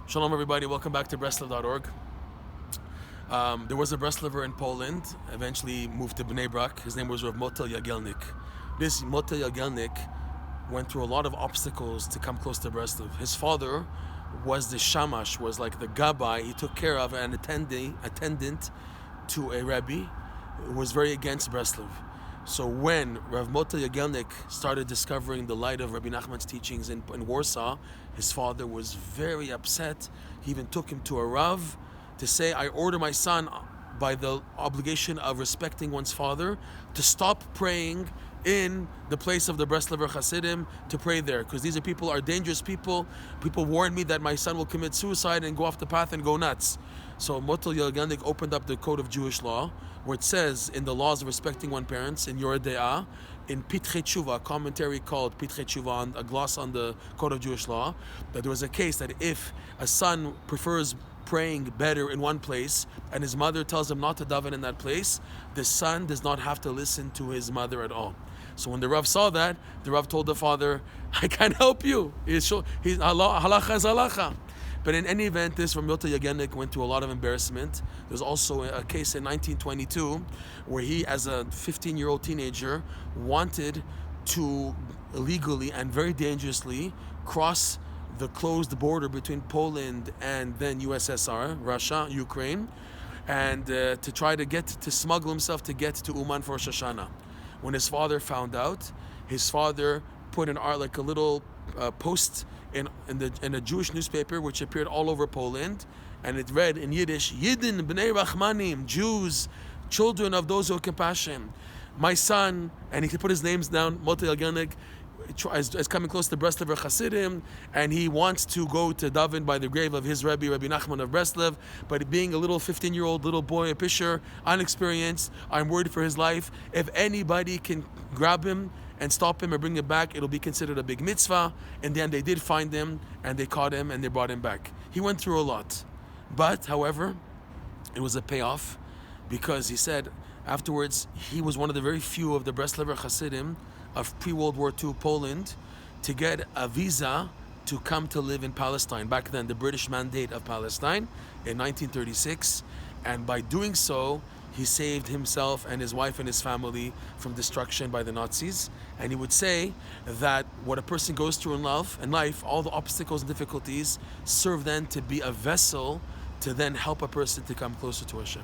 Shalom everybody, welcome back to Breslov.org. There was a Breslover in Poland, eventually moved to Bnei Brak. His name was Reb Motel Yagelnik. This Motel Yagelnik went through a lot of obstacles to come close to Breslov. His father was the shamash, was like the gabbai. He took care of an attendant to a Rebbe who was very against Breslov. So when Rav Motel Yagelnik started discovering the light of Rabbi Nachman's teachings in Warsaw, his father was very upset. He even took him to a Rav to say, I order my son, by the obligation of respecting one's father, to stop praying in the place of the Breslover Hasidim, to pray there, because these are dangerous people. People warned me that my son will commit suicide and go off the path and go nuts. So Motel Yagelnik opened up the code of Jewish law, where it says in the laws of respecting one's parents, in Yoreh De'ah, in Pitrei Tshuva, a commentary called Pitrei Tshuva, a gloss on the code of Jewish law, that there was a case that if a son prefers praying better in one place and his mother tells him not to daven in that place, the son does not have to listen to his mother at all. So when the Rav saw that, the Rav told the father, I can't hhelp you. Halacha is halacha. But in any event, this from Motel Yagelnik went through a lot of embarrassment. There's also a case in 1922 where he, as a 15-year-old teenager, wanted to illegally and very dangerously cross the closed border between Poland and then USSR, Russia, Ukraine, and to try to smuggle himself to get to Uman for Rosh Hashanah. When his father found out, his father put a little post in a Jewish newspaper which appeared all over Poland, and it read in Yiddish, Yidden b'nei Rachmanim, Jews, children of those who have compassion. My son, and he put his names down, Motel Yagelnik, is coming close to Breslover Hasidim, and he wants to go to daven by the grave of his Rebbe, Rabbi Nachman of Breslov, but being a little 15-year-old little boy, a pisher, unexperienced, I'm worried for his life. If anybody can grab him and stop him and bring him back, it'll be considered a big mitzvah. And then they did find him, and they caught him, and they brought him back. He went through a lot. But, however, it was a payoff, because he said afterwards he was one of the very few of the Breslover Hasidim of pre-World War II Poland to get a visa to come to live in Palestine. Back then, the British Mandate of Palestine in 1936. And by doing so, he saved himself and his wife and his family from destruction by the Nazis. And he would say that what a person goes through in life, all the obstacles and difficulties, serve then to be a vessel to then help a person to come closer to Hashem.